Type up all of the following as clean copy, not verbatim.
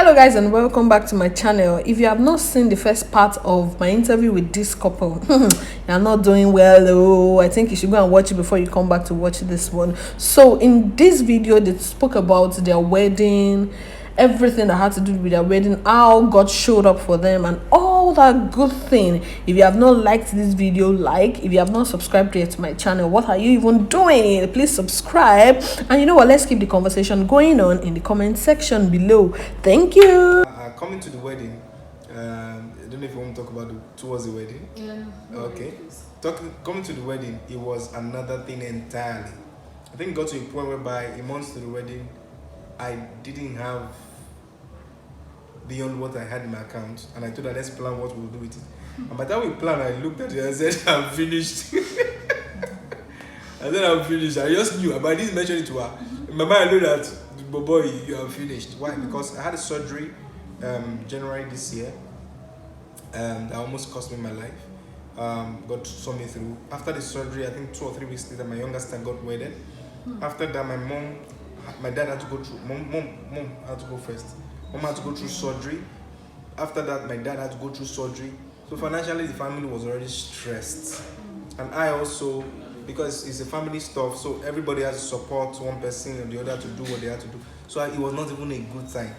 Hello guys and welcome back to my channel. If you have not seen the first part of my interview with this couple, you're not doing well. Oh, I think you should go and watch it before you come back to watch this one. So in this video they spoke about their wedding, everything that had to do with their wedding, how God showed up for them and all that good thing. If you have not liked this video, like. If you have not subscribed yet to my channel, what are you even doing? Please subscribe. And you know what, let's keep the conversation going on in the comment section below. Thank you. Coming to the wedding, I don't know if you want to talk about towards the wedding. Yeah. Okay. Coming to the wedding, it was another thing entirely. I think it got to a point whereby a month to the wedding, I didn't have beyond what I had in my account, and I told her, let's plan what we'll do with it. And by the time we planned, I looked at it and said, I'm finished. I said, I'm finished. I just knew, but I didn't mention it to her. In my mind, I knew that, boy, you are finished. Why? Because I had a surgery January this year. That almost cost me my life. God saw me through. After the surgery, I think 2 or 3 weeks later, my youngest son got wedded. After that, my dad had to go through. Mom had to go first. Mom had to go through surgery. After that, my dad had to go through surgery. So financially, the family was already stressed. And I also, because it's a family stuff, so everybody has to support one person or the other to do what they had to do. So it was not even a good time.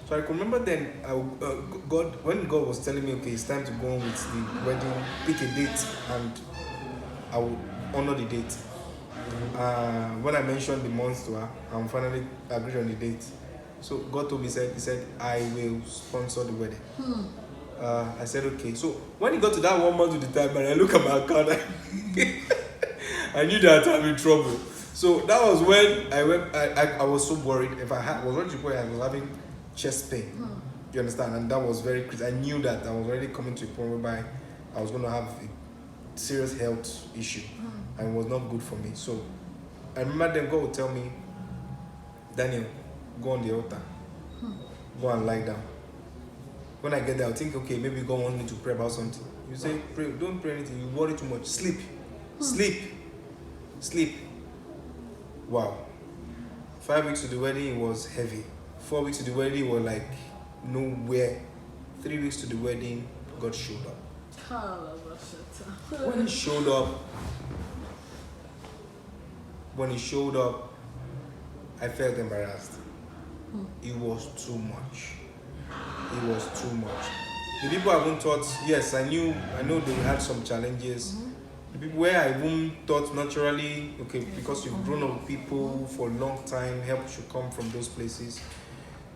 So I remember then, when God was telling me, okay, it's time to go on with the wedding, pick a date, and I will honor the date. When I mentioned the month to her, I finally agreed on the date. So God told me, he said, I will sponsor the wedding. I said, okay. So when it got to that 1 month of the time, and I look at my account, I knew that I'm in trouble. So that was when I was so worried. If I was already worried, I was having chest pain. You understand? And that was very crazy. I knew that I was already coming to a point whereby I was going to have a serious health issue. And it was not good for me. So I remember then God would tell me, Daniel, go on the altar. Go and lie down. When I get there, I'll think, okay, maybe God wants me to pray about something. You say, pray, don't pray anything. You worry too much. Sleep. Sleep. Wow. 5 weeks to the wedding, it was heavy. 4 weeks to the wedding, it was like nowhere. 3 weeks to the wedding, God showed up. When he showed up, I felt embarrassed. It was too much. The people I even thought, yes, I know they had some challenges. The people where I even thought naturally, okay, because you've grown up with people for a long time, help should come from those places.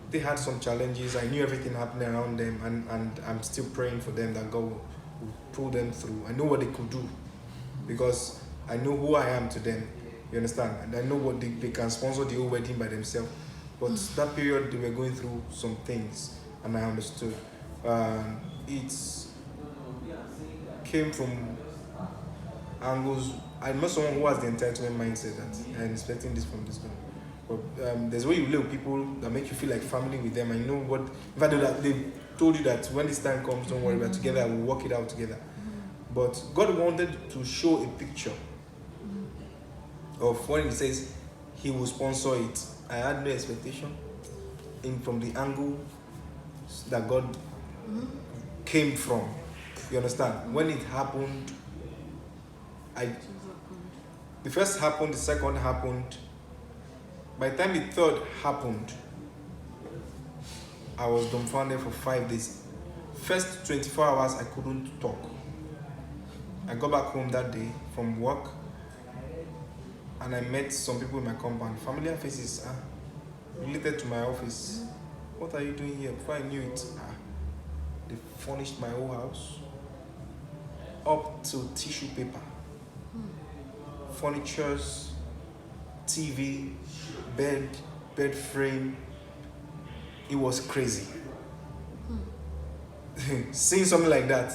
They had some challenges. I knew everything happening around them, and I'm still praying for them that God will pull them through. I know what they could do because I know who I am to them. You understand? And I know what they can sponsor the whole wedding by themselves. But that period, they were going through some things, and I understood. It came from angles. I'm not someone who has the entitlement mindset that I'm expecting this from this guy. But there's a way you live with people that make you feel like family with them. I know what, if I do that, they told you that when this time comes, don't worry, we're together, we'll work it out together. But God wanted to show a picture of when he says he will sponsor it. I had no expectation from the angle that God came from. You understand? When it happened, the first happened, the second happened. By the time the third happened, I was dumbfounded for 5 days. First 24 hours, I couldn't talk. I got back home that day from work, and I met some people in my compound. Familiar faces, related to my office. What are you doing here? Before I knew it, they furnished my whole house up to tissue paper, furnitures, TV, bed frame. It was crazy. Seeing something like that,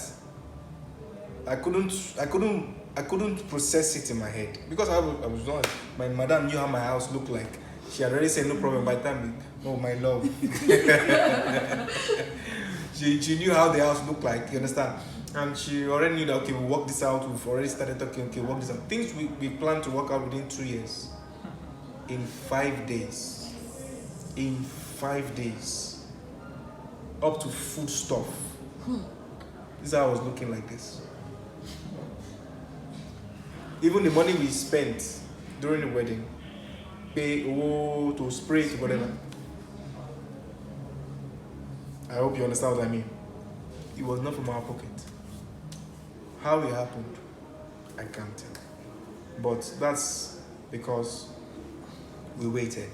I couldn't process it in my head because I was not. My madam knew how my house looked like. She had already said no problem by the time. Oh my love. she knew how the house looked like. You understand? And she already knew that, okay, we'll work this out. We've already started talking. Okay, work this out. Things we plan to work out within 2 years. In 5 days. up to food stuff. This is how I was looking like this. Even the money we spent during the wedding, pay to spray to whatever. I hope you understand what I mean. It was not from our pocket. How it happened, I can't tell. But that's because we waited.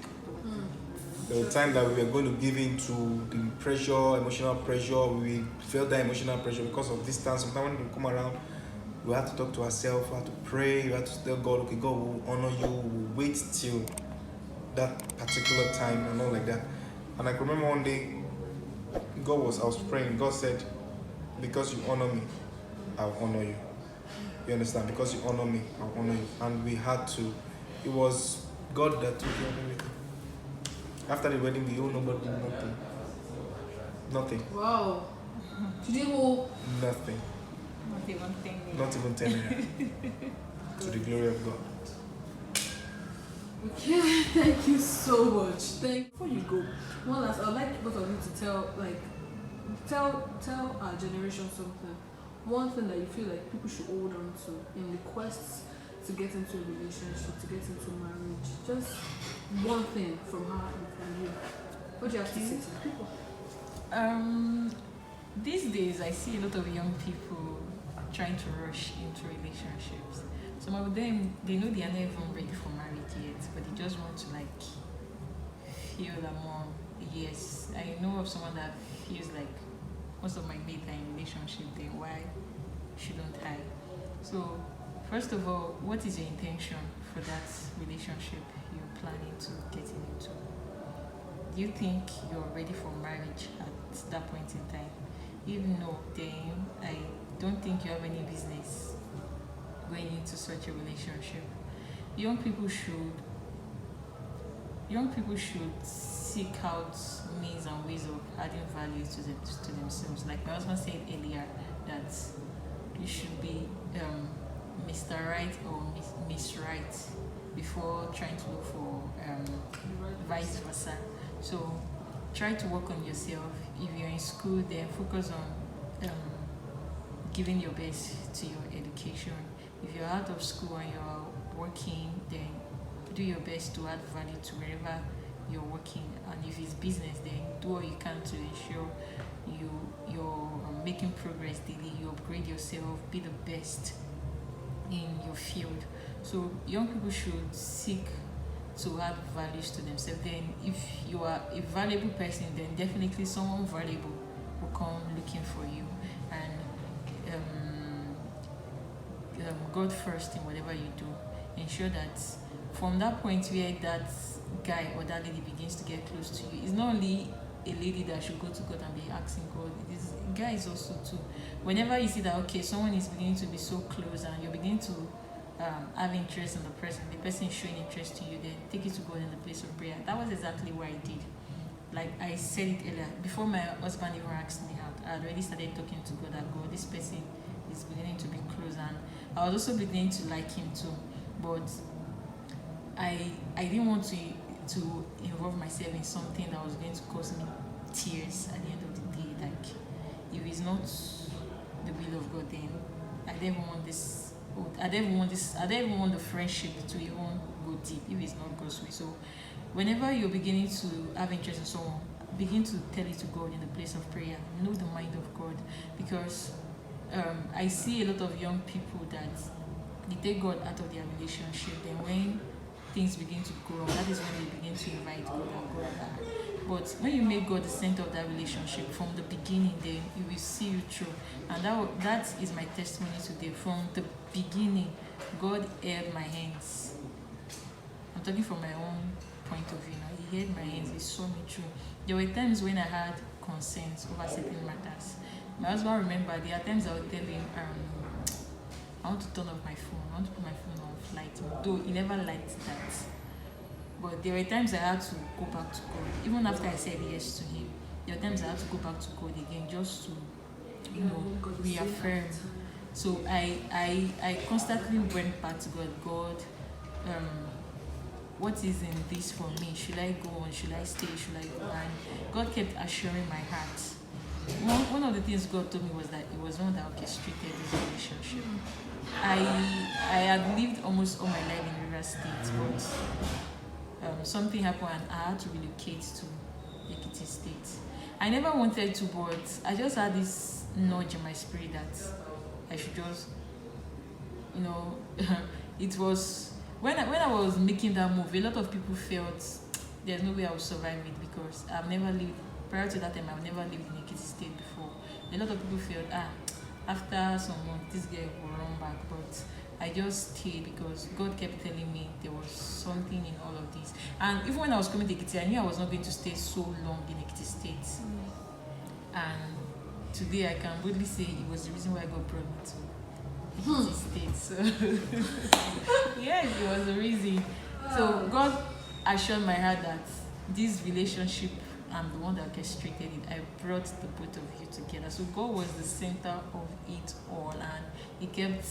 There were times that we were going to give in to the pressure, emotional pressure. We felt that emotional pressure because of distance. Sometimes when we come around, we had to talk to ourselves, we had to pray, we had to tell God, okay, God will honor you, we'll wait till that particular time and all like that. And I can remember one day, I was praying, God said, because you honor me, I'll honor you. You understand? Because you honor me, I'll honor you. And we had to. It was God that took care of everything. After the wedding, we owe nobody nothing. Nothing. Wow. Today, who? Nothing. Not even 10 minutes. Not even 10 naira. To the glory of God. Okay, thank you so much. Before you go, one last, I'd like both of you to tell our generation something. One thing that you feel like people should hold on to in the quest to get into a relationship, to get into marriage. Just one thing from her and from you. What do you have to say to people? These days I see a lot of young people trying to rush into relationships. Some of them, they know they are not even ready for marriage yet, but they just want to feel that more. Yes, I know of someone that feels like most of my mates are in relationship, then why shouldn't I? So first of all, what is your intention for that relationship you're planning to get into? Do you think you're ready for marriage at that point in time? If no, then I don't think you have any business going into such a relationship. Young people should seek out means and ways of adding value to themselves. Like my husband said earlier, that you should be Mr. Right or Miss Right before trying to look for vice versa. So try to work on yourself. If you're in school, then focus on giving your best to your education. If you're out of school and you're working, then do your best to add value to wherever you're working. And if it's business, then do what you can to ensure you're making progress daily. You upgrade yourself, be the best in your field. So young people should seek to add values to themselves. Then if you are a valuable person, then definitely someone valuable will come looking for you. And God first in whatever you do. Ensure that from that point where that guy or that lady begins to get close to you, it's not only a lady that should go to God and be asking God, this guy is also too. Whenever you see that, okay, someone is beginning to be so close and you're beginning to have interest in the person is showing interest to you, then take it to God in the place of prayer. That was exactly what I did. Like I said it earlier, before my husband even asked me out, I had already started talking to God that God, this person is beginning to be close, and I was also beginning to like him too. But I didn't want to involve myself in something that was going to cause me tears at the end of the day. Like if it's not the will of God, then I don't even want this. I don't even want the friendship to even go deep if it's not God's way. So whenever you're beginning to have interest in someone, begin to tell it to God in the place of prayer. Know the mind of God, because I see a lot of young people that they take God out of their relationship. Then when things begin to go wrong, that is when they begin to invite God and God. But when you make God the center of that relationship from the beginning, then He will see you through. And that is my testimony today. From the beginning, God held my hands. I'm talking from my own point of view now. He held my hands, He saw me through. There were times when I had concerns over certain matters. My husband remembered there are times I would tell him, I want to turn off my phone, I want to put my phone on flight, though he never liked that. But there were times I had to go back to God. Even after I said yes to Him, there were times I had to go back to God again just to, reaffirm. So I constantly went back to God. God, what is in this for me? Should I go on? Should I stay? Should I go? And God kept assuring my heart one of the things God told me was that it was one that orchestrated this relationship. I had lived almost all my life in River State, but something happened and I had to relocate to Ekiti State. I never wanted to, but I just had this nudge in my spirit that I should just, it was when I was making that move. A lot of people felt there's no way I would survive it because I've never lived. Prior to that time, I've never lived in Ekiti State before. A lot of people felt after some months this girl will run back, but I just stayed because God kept telling me there was something in all of this. And even when I was coming to Ekiti, I knew I was not going to stay so long in Ekiti State. And today I can boldly say it was the reason why God brought me to Ekiti State. So yes, it was the reason. So God assured my heart that this relationship, I'm the one that orchestrated it. I brought the both of you together. So God was the center of it all, and He kept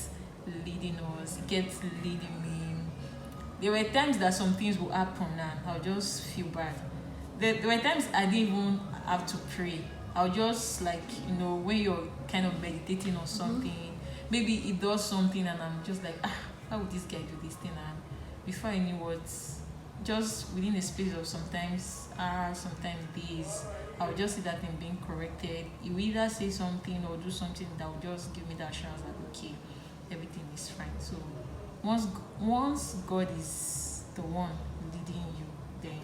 leading us. He kept leading me. There were times that some things would happen and I'll just feel bad. There were times I didn't even have to pray. I'll just when you're kind of meditating on something, maybe it does something and I'm just like, how would this guy do this thing? And before I knew what, just within a space of sometimes hours, sometimes days, I would just see that thing being corrected. He will either say something or do something that will just give me that assurance that okay, everything is fine. So once God is the one leading you, then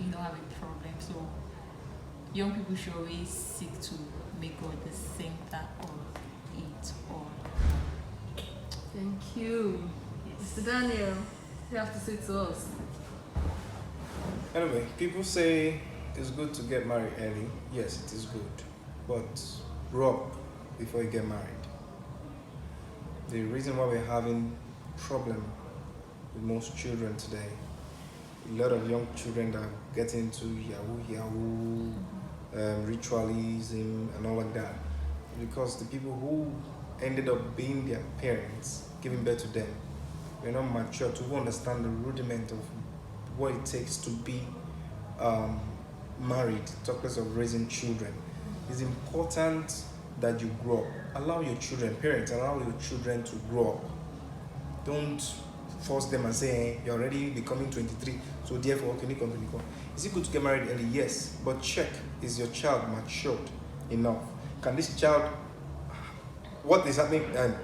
you don't have a problem. So young people should always seek to make God the center of it all. Thank you. Mr. Daniel, you have to say to us. Anyway, people say it's good to get married early. Yes, it is good. But grow up before you get married. The reason why we're having problem with most children today, a lot of young children that get into Yahoo, ritualism and all like that, because the people who ended up being their parents, giving birth to them, were not mature to understand the rudiment of what it takes to be married, talk less of raising children. It's important that you grow up. Allow your children, parents, allow your children to grow up. Don't force them and say, hey, you're already becoming 23, so therefore, can you come to become? Is it good to get married early? Yes, but check, is your child matured enough? Can this child, what is happening, and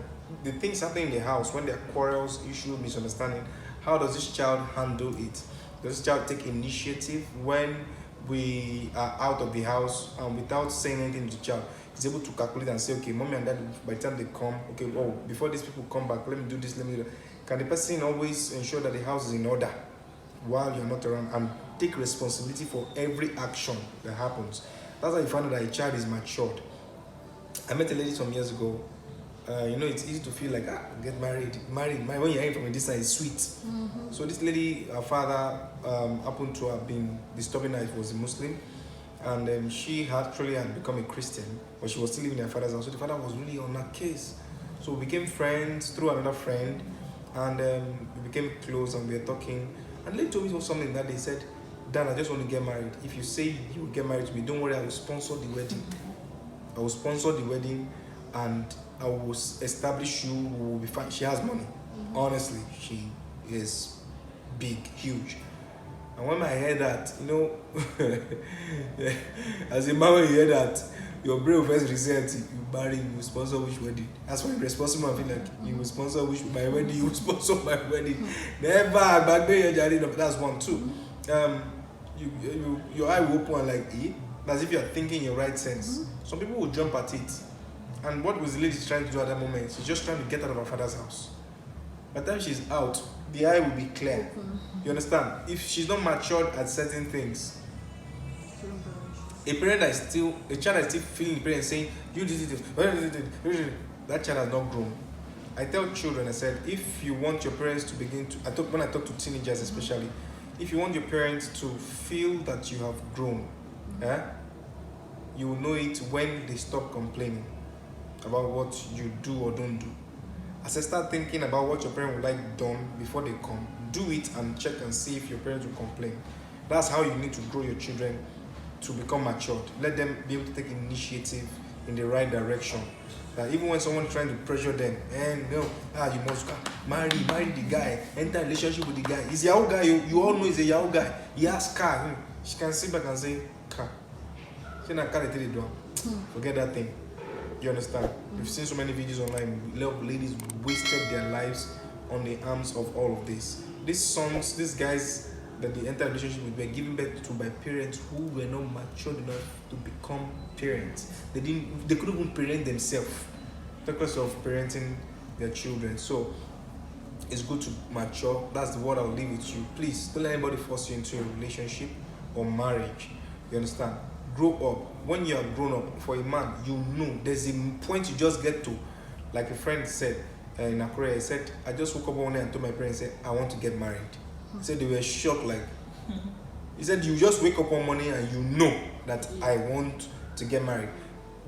the things happening in the house, when there are quarrels, issues, misunderstanding, how does this child handle it? Does this child take initiative when we are out of the house and without saying anything to the child? He's able to calculate and say, okay, mommy and dad, by the time they come, okay, before these people come back, let me do this, let me do that. Can the person always ensure that the house is in order while you're not around and take responsibility for every action that happens? That's how you find out that a child is matured. I met a lady some years ago. It's easy to feel like, get married. When you're hearing from a distance, it's sweet. Mm-hmm. So this lady, her father happened to have been disturbing her. He was a Muslim. And she actually had become a Christian, but she was still living in her father's house. So the father was really on her case. So we became friends through another friend, and we became close and we were talking. And they told me something that they said, Dan, I just want to get married. If you say you will get married to me, don't worry, I will sponsor the wedding. I will sponsor the wedding and I will establish you, we will be fine. She has money. Mm-hmm. Honestly, she is big, huge. And when I heard that, as a man, when you hear that, your brain will first resent, you marry, you will sponsor which wedding. That's why responsible, I feel like you will sponsor my wedding, you will sponsor my wedding. Never, back then, that's one too. Your eye will open and like, as if you are thinking in your right sense. Mm-hmm. Some people will jump at it. And what was the lady trying to do at that moment? She's just trying to get out of her father's house. By the time she's out, the eye will be clear. You understand? If she's not matured at certain things, a child that is still feeling the parent saying, you did it, that child has not grown. I tell children, I said, if you want your parents to begin to, when I talk to teenagers especially, if you want your parents to feel that you have grown, you will know it when they stop complaining about what you do or don't do. As I start thinking about what your parents would like done before they come, do it and check and see if your parents will complain. That's how you need to grow your children to become matured. Let them be able to take initiative in the right direction. That even when someone trying to pressure them, and no, you must marry the guy, enter a relationship with the guy. He's a Yahoo guy. You all know he's a Yahoo guy. He has car. She can sit back and say, car. She not car the door. Forget that thing. You understand? We've seen so many videos online. Ladies wasted their lives on the arms of all of this. These sons, these guys that they enter a relationship with were given birth to by parents who were not matured enough to become parents. They couldn't even parent themselves. Because of parenting their children. So it's good to mature. That's the word I'll leave with you. Please don't let anybody force you into a relationship or marriage. You understand? Grow up. When you are grown up, for a man, you know there's a point you just get to. Like a friend said in Akure, he said, I just woke up one day and told my parents, said, I want to get married. He said they were shocked. Like, he said, you just wake up one morning and you know that I want to get married.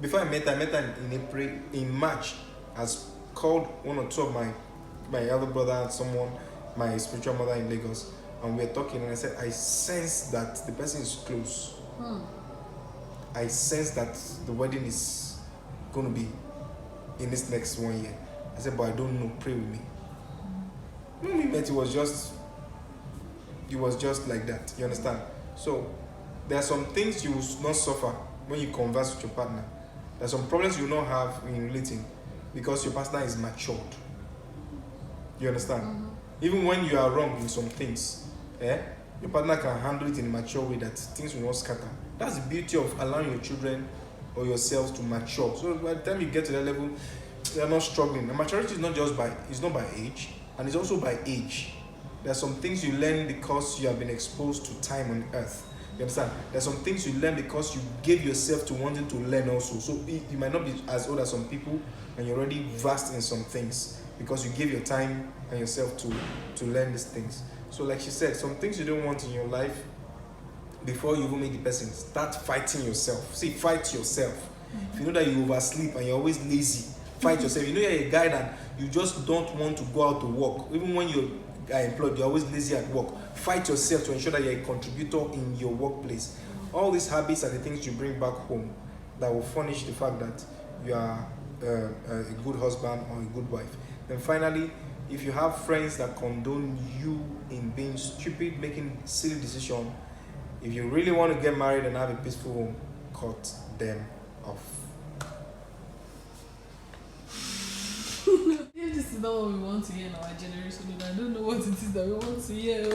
Before I met her in April. In March, I called one or two of my elder brother, someone, my spiritual mother in Lagos, and we were talking, and I said, I sense that the person is close. I sense that the wedding is going to be in this next 1 year. I said, but I don't know, pray with me. When we met, it was just like that, you understand? So there are some things you will not suffer when you converse with your partner. There are some problems you will not have in relating because your partner is matured. You understand? Even when you are wrong in some things, your partner can handle it in a mature way that things will not scatter. That's the beauty of allowing your children or yourselves to mature. So by the time you get to that level, they are not struggling. And maturity is not by age, and it's also by age. There are some things you learn because you have been exposed to time on earth. You understand? There are some things you learn because you gave yourself to wanting to learn also. So you might not be as old as some people, and you're already vast in some things because you give your time and yourself to learn these things. So like she said, some things you don't want in your life, before you even make the person, start fighting yourself. See, fight yourself. If you know that you oversleep and you're always lazy, fight yourself. You know you're a guy that you just don't want to go out to work. Even when you're employed, you're always lazy at work. Fight yourself to ensure that you're a contributor in your workplace. All these habits are the things you bring back home that will furnish the fact that you are a good husband or a good wife. Then finally, if you have friends that condone you in being stupid, making silly decisions, if you really want to get married and have a peaceful home, cut them off. If this is not what we want to hear in our generation, then I don't know what it is that we want to hear.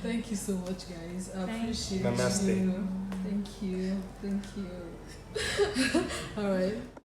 Thank you so much, guys. I appreciate Namaste. you. Thank you. All right.